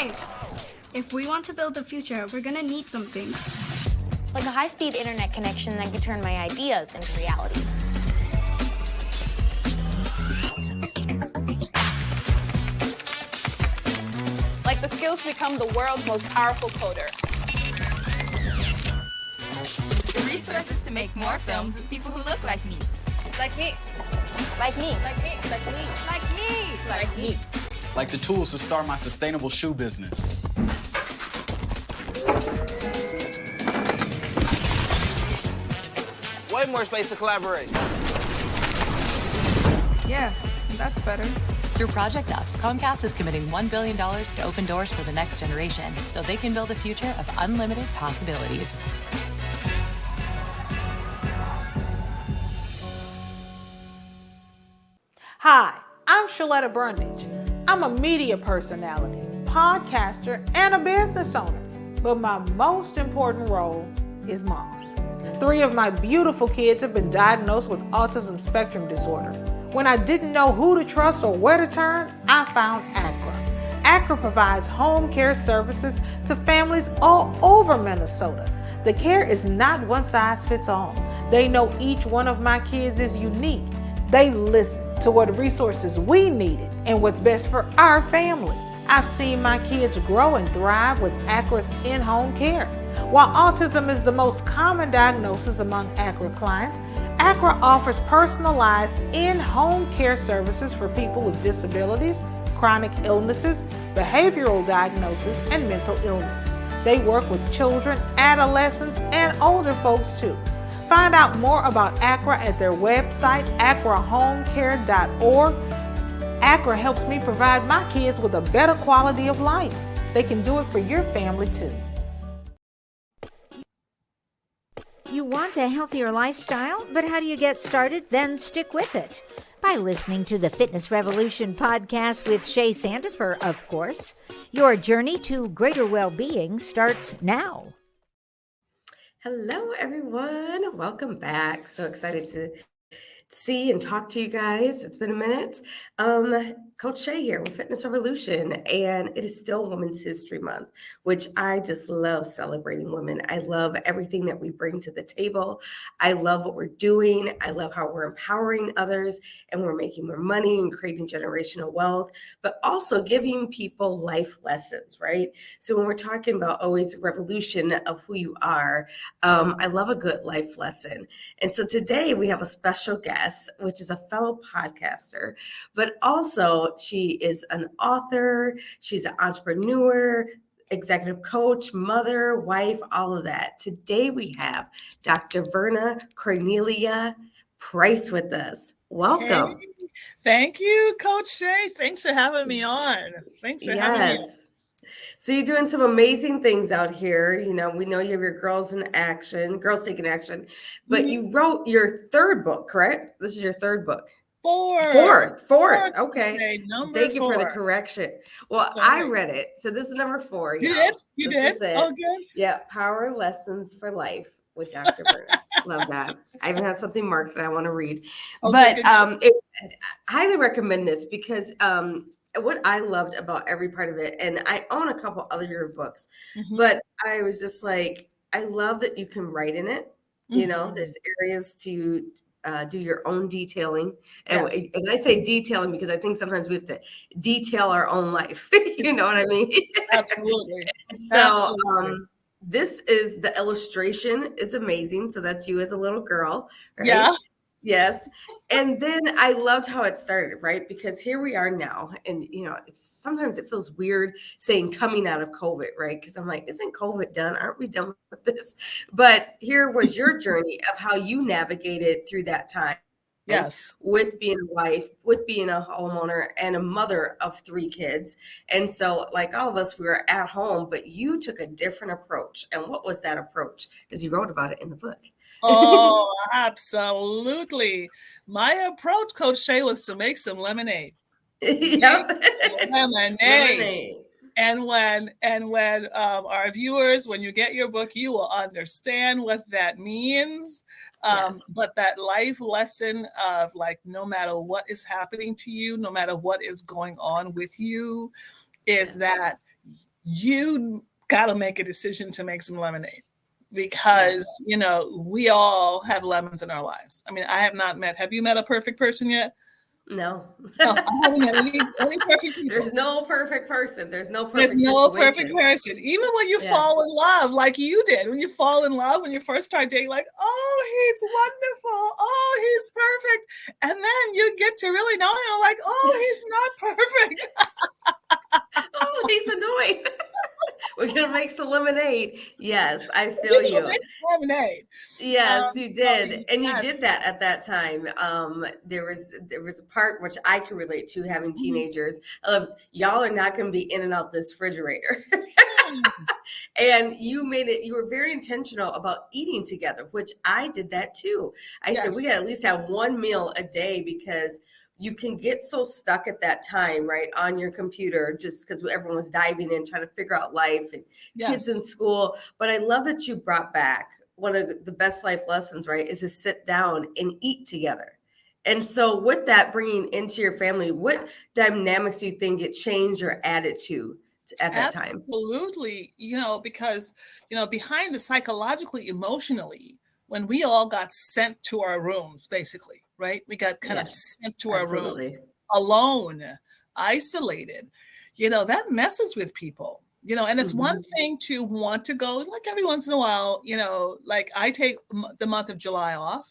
Hey, if we want to build the future, we're gonna need some things. Like a high-speed internet connection that can turn my ideas into reality. Like the skills to become the world's most powerful coder. The resources to make more films with people who look like me. Like me. Like me. Like me. Like me. Like me. Like me. Like the tools to start my sustainable shoe business. Way more space to collaborate. Yeah, that's better. Through Project Up, Comcast is committing $1 billion to open doors for the next generation so they can build a future of unlimited possibilities. Hi, I'm Shaletta Brundage. I'm a media personality, podcaster, and a business owner. But my most important role is mom. 3 of my beautiful kids have been diagnosed with autism spectrum disorder. When I didn't know who to trust or where to turn, I found ACRA. ACRA provides home care services to families all over Minnesota. The care is not one size fits all. They know each one of my kids is unique. They listen to what resources we needed and what's best for our family. I've seen my kids grow and thrive with ACRA's in-home care. While autism is the most common diagnosis among ACRA clients, ACRA offers personalized in-home care services for people with disabilities, chronic illnesses, behavioral diagnosis, and mental illness. They work with children, adolescents, and older folks too. Find out more about ACRA at their website, acrahomecare.org. ACRA helps me provide my kids with a better quality of life. They can do it for your family too. You want a healthier lifestyle, but how do you get started? Then stick with it by listening to the Fitness Revolution podcast with Shay Sandifer, of course. Your journey to greater well-being starts now. Hello, everyone. Welcome back. So excited to see and talk to you guys. It's been a minute. Coach Shay here with Fitness Revolution, and it is still Women's History Month, which I just love celebrating women. I love everything that we bring to the table. I love what we're doing. I love how we're empowering others and we're making more money and creating generational wealth, but also giving people life lessons, right? So when we're talking about always a revolution of who you are, I love a good life lesson. And so today we have a special guest, which is a fellow podcaster, but also she is an author, she's an entrepreneur, executive coach, mother, wife, all of that. Today we have Dr. Verna Price with us. Welcome. Hey, thank you, Coach Shay. Thanks for having me on. Thanks for having me. So you're doing some amazing things out here. You know, we know you have your Girls in Action, Girls Taking Action, but you wrote your 3rd book, correct? This is your 3rd book. Fourth. Okay. Thank you for the correction. Well, I read it. So this is number 4. You did? Oh, good. Yeah. Power Lessons for Life with Dr. Verna. Love that. I even have something marked that I want to read. Okay, but I highly recommend this because what I loved about every part of it, and I own a couple other your books, but I was just like, I love that you can write in it. You know, there's areas to do your own detailing. And, and I say detailing because I think sometimes we have to detail our own life. You know what I mean? Absolutely. So this is the illustration is amazing. So that's you as a little girl, right? Yeah. Yes. And then I loved how it started, right? Because here we are now. And, you know, sometimes it feels weird saying coming out of COVID, right? Because I'm like, isn't COVID done? Aren't we done with this? But here was your journey of how you navigated through that time. Yes. With being a wife, with being a homeowner and a mother of 3 kids. And so like all of us, we were at home, but you took a different approach. And what was that approach? Because you wrote about it in the book. Oh, absolutely. My approach, Coach Shay, was to make some lemonade. Yep. Lemonade. And when our viewers, when you get your book, you will understand what that means. But that life lesson of like, no matter what is happening to you, no matter what is going on with you, is that you got to make a decision to make some lemonade because, we all have lemons in our lives. I mean, have you met a perfect person yet? No. No, I haven't met any perfect people. There's no perfect person. There's no There's perfect no situation. perfect person. Even when you fall in love, like you did, when you fall in love, when you first start dating, like, oh, he's wonderful. Oh, he's perfect. And then you get to really know him, like, oh, he's not perfect. Oh, he's annoying. We're going to make some lemonade. Yes, I feel you. Make some lemonade. Yes, you did. And you did that at that time. There was a part which I can relate to, having teenagers of y'all are not going to be in and out this refrigerator. And you were very intentional about eating together, which I did that too. I said, we got to at least have one meal a day because you can get so stuck at that time, right, on your computer, just because everyone was diving in, trying to figure out life and kids in school. But I love that you brought back one of the best life lessons, right, is to sit down and eat together. And so with that, bringing into your family, what dynamics do you think it changed or added to at that time? Absolutely. Because, behind the psychologically, emotionally, when we all got sent to our rooms, basically, right? We got kind of sent to our rooms alone, isolated, that messes with people, and it's one thing to want to go like every once in a while, like I take the month of July off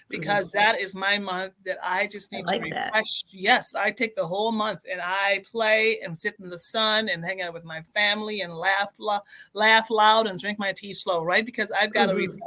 because that is my month that I just need to refresh. That. Yes, I take the whole month and I play and sit in the sun and hang out with my family and laugh loud and drink my tea slow, right? Because I've got to refresh.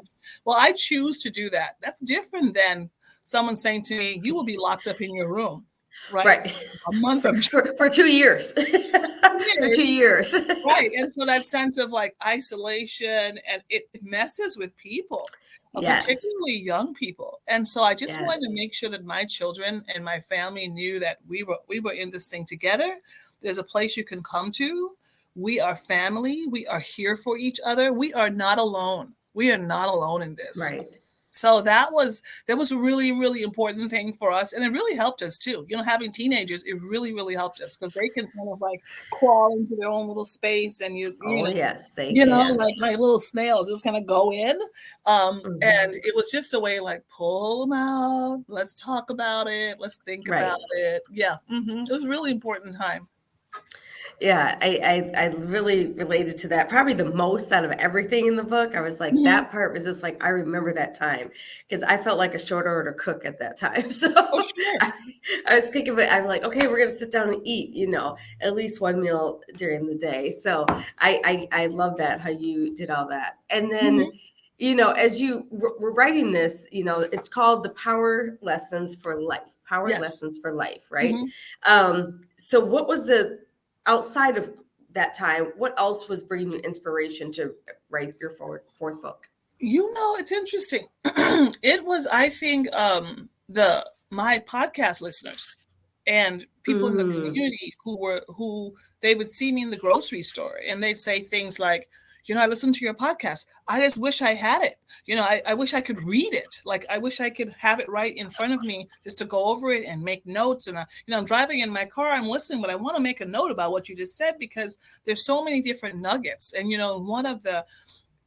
Well, I choose to do that. That's different than someone saying to me, you will be locked up in your room. Right. A month for 2 years. For 2 years. Right. And so that sense of like isolation, and it messes with people, particularly young people. And so I just wanted to make sure that my children and my family knew that we were in this thing together. There's a place you can come to. We are family. We are here for each other. We are not alone. We are not alone in this. Right. So that was a really, really important thing for us. And it really helped us too. Having teenagers, it really, really helped us because they can kind of like crawl into their own little space and they like little snails just kind of go in. And it was just a way like pull them out. Let's talk about it. Let's think about it. Yeah. It was a really important time. Yeah, I really related to that probably the most out of everything in the book. I was like, that part was just like, I remember that time because I felt like a short order cook at that time. So I was thinking of it. I'm like, okay, we're going to sit down and eat, at least one meal during the day. So I love that, how you did all that. And then, as you were writing this, it's called The Power Lessons for Life, Lessons for Life, right? So what was outside of that time, what else was bringing you inspiration to write your fourth book? It's interesting. It was, I think, my podcast listeners and people in the community who they would see me in the grocery store and they'd say things like, I listened to your podcast. I just wish I had it. I wish I could read it. Like, I wish I could have it right in front of me just to go over it and make notes. And, I'm driving in my car, I'm listening, but I want to make a note about what you just said because there's so many different nuggets. And, one of the,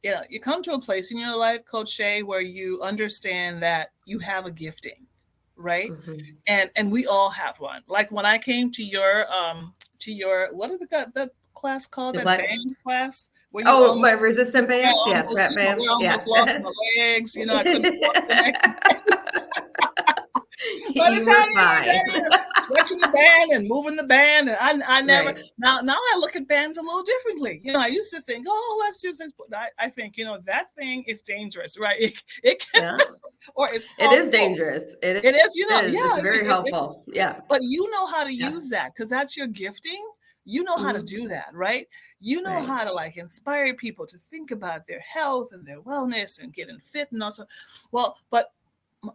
you come to a place in your life, Coach Shay, where you understand that you have a gifting, right? And we all have one. Like when I came to your, what is the class called? That band class? My resistant bands? Trap bands. Lost my legs. I couldn't walk the next day. By the time you were stretching the band and moving the band, and I never, now I look at bands a little differently. I used to think, let's just, I think, that thing is dangerous, right? It can, or it's harmful. It is dangerous. It is, it's very helpful. But you know how to use that because that's your gifting. You know how to do that, right? You know how to like inspire people to think about their health and their wellness and getting fit and also, but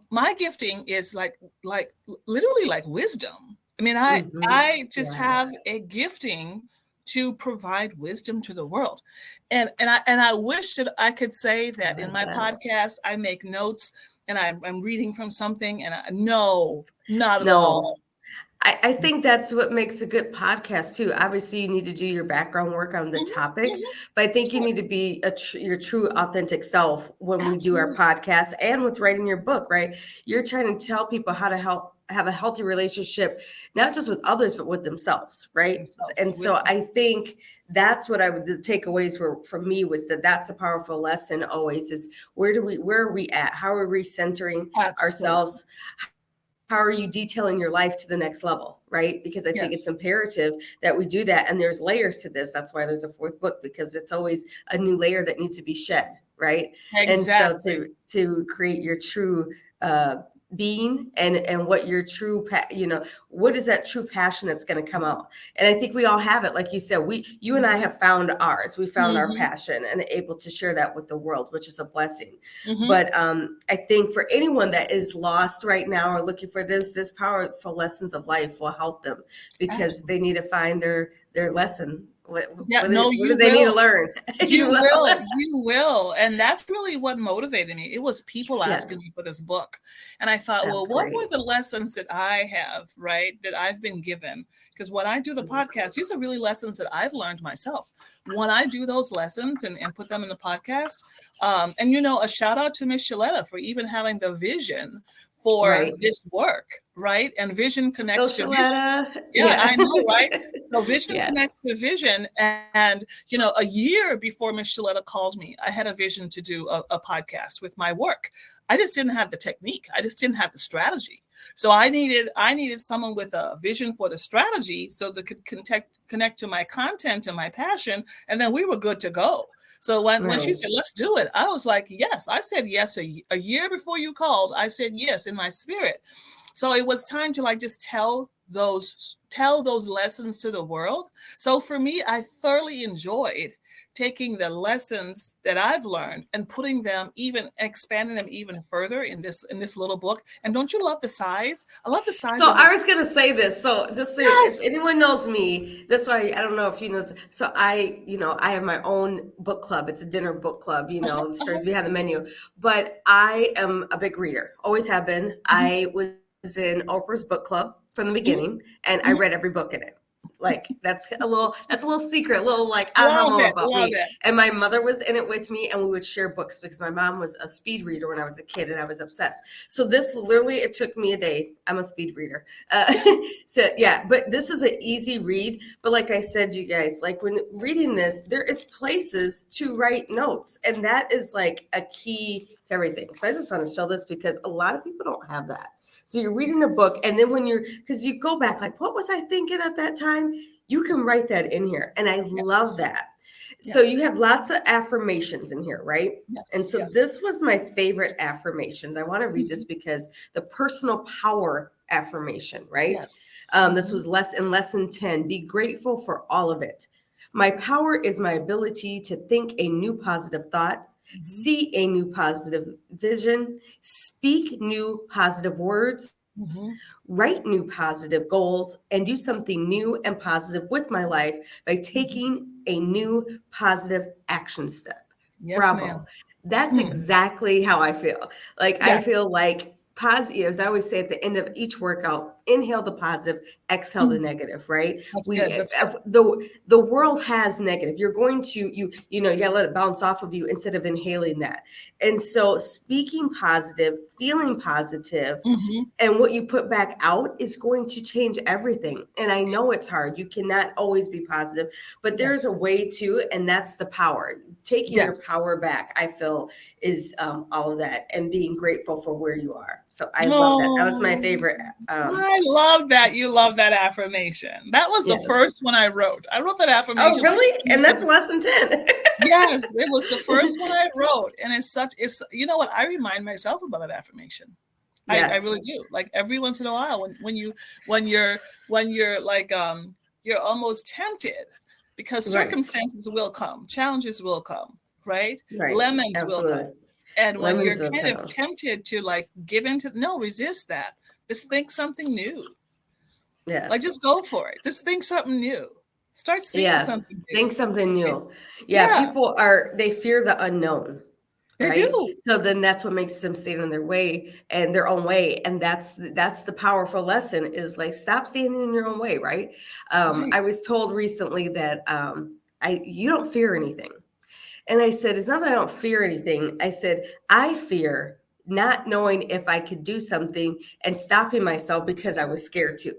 my gifting is like literally like wisdom. I mean, I just have a gifting to provide wisdom to the world. And I wish that I could say that in my podcast, I make notes and I'm reading from something and no, not at all. I think that's what makes a good podcast too. Obviously, you need to do your background work on the topic, but I think you need to be your true, authentic self when we do our podcast and with writing your book. Right? You're trying to tell people how to have a healthy relationship, not just with others, but with themselves. Right? And so I think that's what the takeaways were for me was that's a powerful lesson. Always is where are we at? How are we recentering ourselves? How are you detailing your life to the next level, right? Because I think it's imperative that we do that. And there's layers to this. That's why there's a fourth book, because it's always a new layer that needs to be shed, right? Exactly. And so to create your true being and what your true, what is that true passion that's going to come out? And I think we all have it. Like you said, you and I have found ours. We found our passion and able to share that with the world, which is a blessing. But I think for anyone that is lost right now or looking for this powerful lessons of life will help them, because they need to find their lesson. What do they need to learn? You will. And that's really what motivated me. It was people asking me for this book. And I thought, what were the lessons that I have, right, that I've been given? Because when I do the podcast, these are really lessons that I've learned myself. When I do those lessons and put them in the podcast, and, a shout out to Miss Shaletta for even having the vision for this work, right? And vision connects to vision. Yeah, I know, right? So vision connects to vision. And, a year before Miss Shaletta called me, I had a vision to do a podcast with my work. I just didn't have the technique. I just didn't have the strategy. So I needed someone with a vision for the strategy so that could connect to my content and my passion. And then we were good to go. So when she said, let's do it, I was like, yes. I said yes. A year before you called, I said yes in my spirit. So it was time to just tell those lessons to the world. So for me, I thoroughly enjoyed taking the lessons that I've learned and expanding them even further in this little book. And don't you love the size? I love the size. So I was going to say this. So just so if anyone knows me, that's why I don't know if you know. So I have my own book club. It's a dinner book club, it starts behind the menu, but I am a big reader. Always have been. I was in Oprah's book club from the beginning, and I read every book in it. Like that's a little secret, aha about me. And my mother was in it with me, and we would share books because my mom was a speed reader when I was a kid, and I was obsessed. So this literally, it took me a day. I'm a speed reader. But this is an easy read. But like I said, you guys, when reading this, there is places to write notes, and that is like a key to everything. So I just want to show this because a lot of people don't have that. So you're reading a book, and then because you go back, what was I thinking at that time? You can write that in here. And I love that. Yes. So you have lots of affirmations in here, right? Yes. And so this was my favorite affirmations. I want to read this because the personal power affirmation, right? Yes. This was lesson 10. Be grateful for all of it. My power is my ability to think a new positive thought, see a new positive vision, speak new positive words, write new positive goals, and do something new and positive with my life by taking a new positive action step. Yes, bravo. Ma'am. That's exactly how I feel. I feel like positive, as I always say at the end of each workout, inhale the positive, exhale the negative, right? The world has negative. You're going to, you gotta let it bounce off of you instead of inhaling that. And so speaking positive, feeling positive, and what you put back out is going to change everything. And I know it's hard. You cannot always be positive, but there's a way to, and that's the power. Taking your power back, I feel, is all of that, and being grateful for where you are. So I love that. That was my favorite. I love that you love that affirmation. That was the first one I wrote. I wrote that affirmation. Oh, really? And that's lesson 10. Yes, it was the first one I wrote. And it's you know what? I remind myself about that affirmation. Yes. I really do. Every once in a while when you're you're almost tempted, because circumstances will come, challenges will come, right? Lemons will come. And when you're kind of tempted to give into, resist that. Just think something new. Yes. Just go for it. Just think something new. Start seeing something new. Think something new. People they fear the unknown. They right? do. So then that's what makes them stand in their way and their own way. And that's the powerful lesson is like, stop standing in your own way, right? Right. I was told recently that you don't fear anything. And I said, it's not that I don't fear anything. I said, I fear not knowing if I could do something and stopping myself because I was scared to.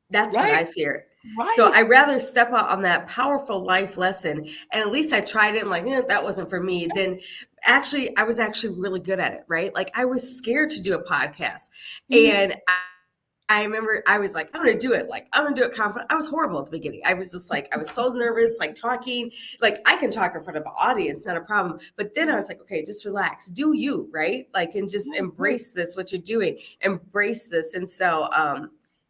That's what I fear. Right. So I'd rather step out on that powerful life lesson. And at least I tried it. I'm like, that wasn't for me. Then actually, I was actually really good at it, right? Like I was scared to do a podcast. And I remember I was like, I'm going to do it. Like, I'm going to do it confident. I was horrible at the beginning. I was just like, I was so nervous, like talking, like I can talk in front of an audience, not a problem. But then I was like, okay, just relax, do you, right? Like, and just embrace this, what you're doing, embrace this. And so,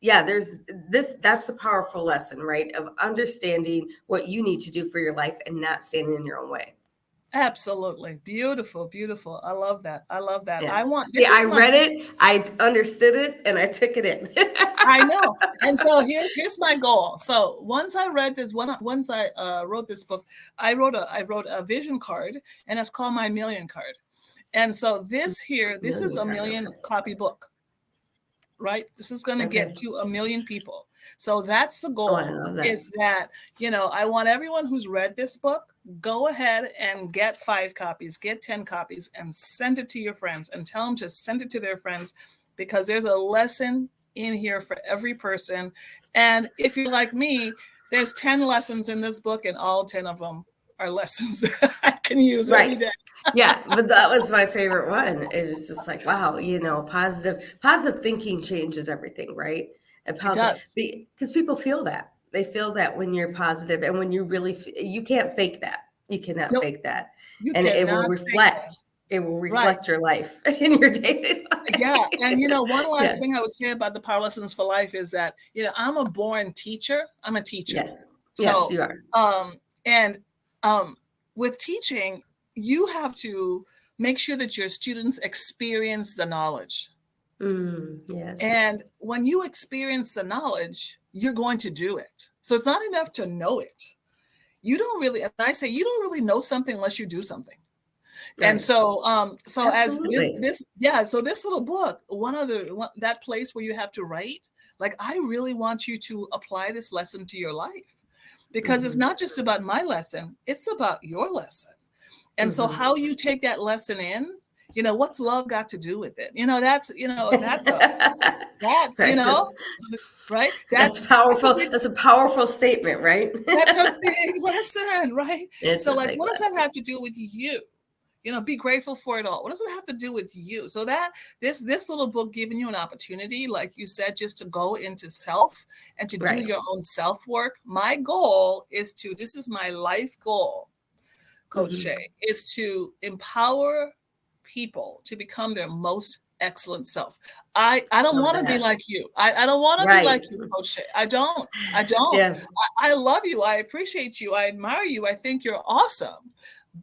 there's this, that's the powerful lesson, right? Of understanding what you need to do for your life and not standing in your own way. Absolutely. Beautiful, beautiful. I love that. I love that. Yeah. I read it, I understood it, and I took it in. I know. And so here's my goal. So once I read this, once I wrote this book, I wrote a vision card, and it's called my million card. And so this is a million copy book, right? This is going to get to 1 million people. So that's the goal. I love that. Is that, I want everyone who's read this book, go ahead and get 5 copies, get 10 copies, and send it to your friends and tell them to send it to their friends, because there's a lesson in here for every person. And if you're like me, there's 10 lessons in this book, and all 10 of them are lessons I can use every day. Yeah, but that was my favorite one. It was just like, wow, positive thinking changes everything, right? It does. Because people feel that. They feel that when you're positive, and when you really, you can't fake that. You cannot fake that. And it will reflect. It will reflect your life in your daily life. Yeah. And, one last thing I would say about the Power Lessons for Life is that, I'm a born teacher. I'm a teacher. Yes. Yes, you are. And with teaching, you have to make sure that your students experience the knowledge. Yes. And when you experience the knowledge, you're going to do it. So it's not enough to know it. You don't really know something unless you do something. Right. And so, Absolutely. So this little book, that place where you have to write, like, I really want you to apply this lesson to your life, because it's not just about my lesson, it's about your lesson. And so how you take that lesson in, what's love got to do with it? Right? That's powerful. That's a powerful statement, right? That's a big lesson, right? So like, what does that have to do with you? Be grateful for it all. What does it have to do with you? So that this little book giving you an opportunity, like you said, just to go into self and to do your own self work. My goal is this is my life goal, Coach Shay, is to empower people to become their most excellent self. I don't want to be like you. I don't want to be like you, Coach Shay. I don't. Yeah. I love you. I appreciate you. I admire you. I think you're awesome.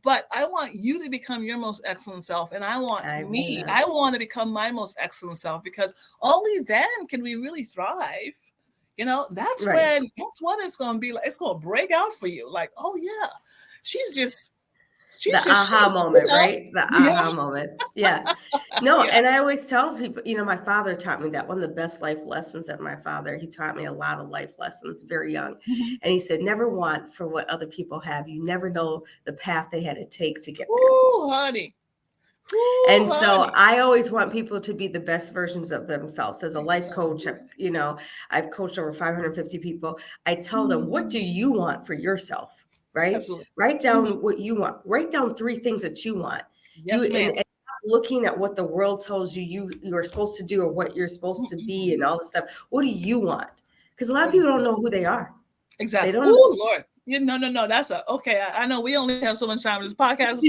But I want you to become your most excellent self. And I want to become my most excellent self, because only then can we really thrive. That's when it's going to be like, it's going to break out for you. Like, oh yeah, she's just the aha moment, right? The aha moment. Yeah. No, and I always tell people, my father taught me that. One of the best life lessons of my father, he taught me a lot of life lessons very young. And he said, never want for what other people have. You never know the path they had to take to get there. Ooh, honey. And so I always want people to be the best versions of themselves. As a life coach, I've coached over 550 people. I tell them, what do you want for yourself? Right? Absolutely. Write down what you want. Write down 3 things that you want. Yes, ma'am. And looking at what the world tells you are supposed to do, or what you're supposed to be, and all this stuff. What do you want? Because a lot of people don't know who they are. Exactly. They don't know. Lord. No. That's okay. I know we only have so much time in this podcast.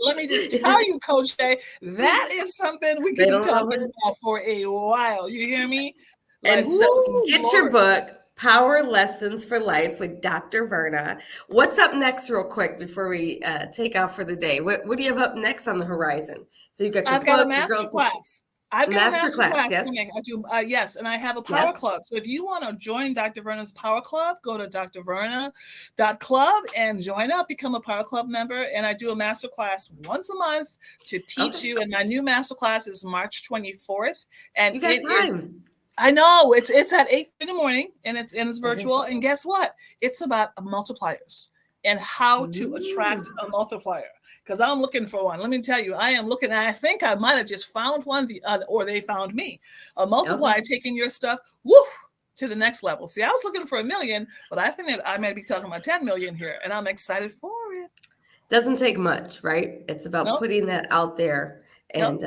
Let me just tell you, Coach Shay, that is something we can be talking about for a while. You hear me? And so get your book, Power Lessons for Life with Dr. Verna. What's up next, real quick, before we take off for the day? What do you have up next on the horizon? So you've got your I've got a master class. I've got a Masterclass, masterclass yes. coming. I do, yes, and I have a power club. So if you want to join Dr. Verna's power club, go to drverna.club and join up, become a power club member. And I do a masterclass once a month to teach you. And my new masterclass is March 24th. And You got time. I know it's at 8 in the morning, and it's virtual. And guess what? It's about multipliers and how to attract a multiplier. Because I'm looking for one. Let me tell you, I am looking. And I think I might have just found one, or they found me. A multiplier taking your stuff, to the next level. See, I was looking for 1 million, but I think that I may be talking about 10 million here, and I'm excited for it. Doesn't take much, right? It's about putting that out there and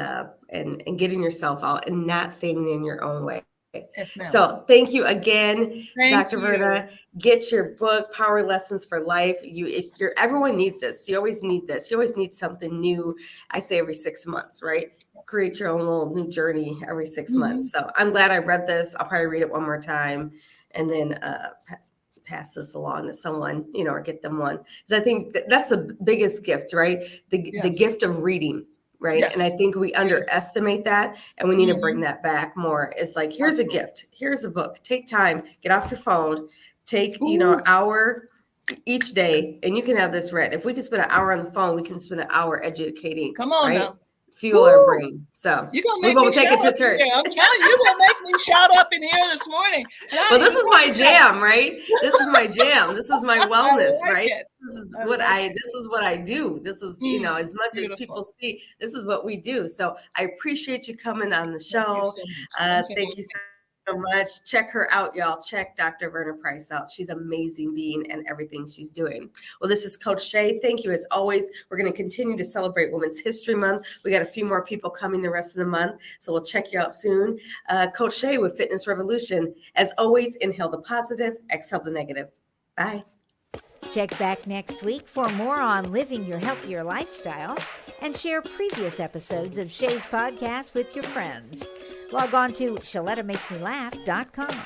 getting yourself out and not standing in your own way. Yes, so thank you again, Dr. You. Verna. Get your book, Power Lessons for Life. Everyone needs this. You always need this. You always need something new. I say every 6 months, right? Create your own little new journey every 6 months. So I'm glad I read this. I'll probably read it one more time and then pass this along to someone, or get them one. Because I think that's the biggest gift, right? The gift of reading. Right. Yes. And I think we underestimate that, and we need to bring that back more. It's like, here's a gift. Here's a book. Take time, get off your phone, take, an hour each day, and you can have this read. If we can spend an hour on the phone, we can spend an hour educating. Come on now. Fuel our brain. So you're gonna make me take it to church. I'm telling you, you're gonna make me shout up in here this morning. Well, this is my jam, right? This is my jam. This is my wellness, right? This is what I do. This is, as much as people see, this is what we do. So I appreciate you coming on the show. Thank you so much. Check her out, y'all. Check Dr. Verna Price out. She's an amazing being and everything she's doing. Well, this is Coach Shay. Thank you as always. We're going to continue to celebrate Women's History Month. We got a few more people coming the rest of the month, so we'll check you out soon. Coach Shay with Fitness Revolution. As always, inhale the positive, exhale the negative. Bye. Check back next week for more on living your healthier lifestyle and share previous episodes of Shay's podcast with your friends. Log on to ShalettaMakesMeLaugh.com.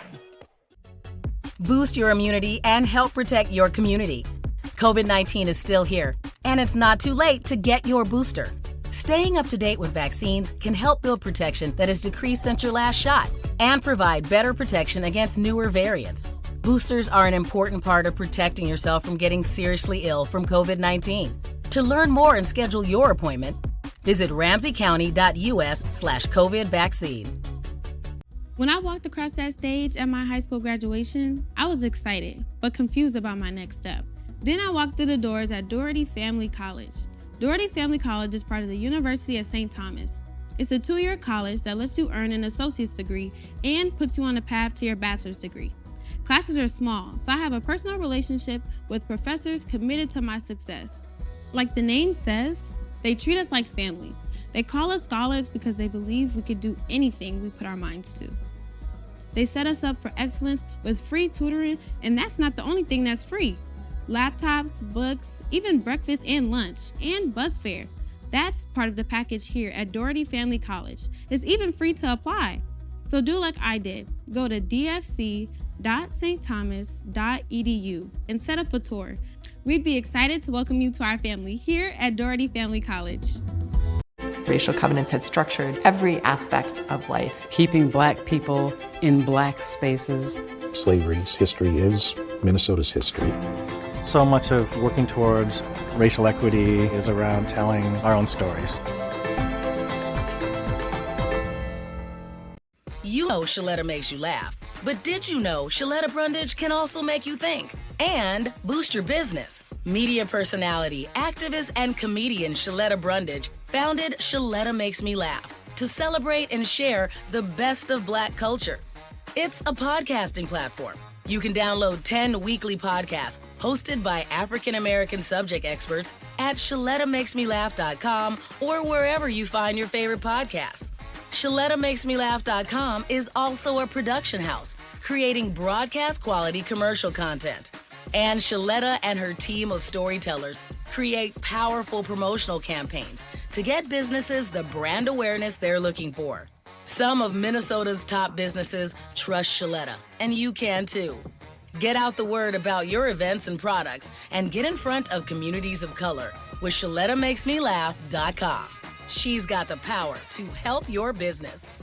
Boost your immunity and help protect your community. COVID-19 is still here, and it's not too late to get your booster. Staying up to date with vaccines can help build protection that has decreased since your last shot and provide better protection against newer variants. Boosters are an important part of protecting yourself from getting seriously ill from COVID-19. To learn more and schedule your appointment, visit ramseycounty.us/COVID vaccine. When I walked across that stage at my high school graduation, I was excited, but confused about my next step. Then I walked through the doors at Doherty Family College. Doherty Family College is part of the University of St. Thomas. It's a 2-year college that lets you earn an associate's degree and puts you on the path to your bachelor's degree. Classes are small, so I have a personal relationship with professors committed to my success. Like the name says, they treat us like family. They call us scholars because they believe we could do anything we put our minds to. They set us up for excellence with free tutoring, and that's not the only thing that's free. Laptops, books, even breakfast and lunch, and bus fare. That's part of the package here at Doherty Family College. It's even free to apply. So do like I did. Go to dfc.stthomas.edu and set up a tour. We'd be excited to welcome you to our family here at Doherty Family College. Racial covenants had structured every aspect of life. Keeping Black people in Black spaces. Slavery's history is Minnesota's history. So much of working towards racial equity is around telling our own stories. You know Shaletta makes you laugh, but did you know Shaletta Brundage can also make you think and boost your business? Media personality, activist, and comedian Shaletta Brundage founded Shaletta Makes Me Laugh to celebrate and share the best of Black culture. It's a podcasting platform. You can download 10 weekly podcasts hosted by African-American subject experts at ShalettaMakesMeLaugh.com or wherever you find your favorite podcasts. ShalettaMakesMeLaugh.com is also a production house, creating broadcast-quality commercial content. And Shaletta and her team of storytellers create powerful promotional campaigns to get businesses the brand awareness they're looking for. Some of Minnesota's top businesses trust Shaletta, and you can too. Get out the word about your events and products and get in front of communities of color with ShalettaMakesMeLaugh.com. She's got the power to help your business.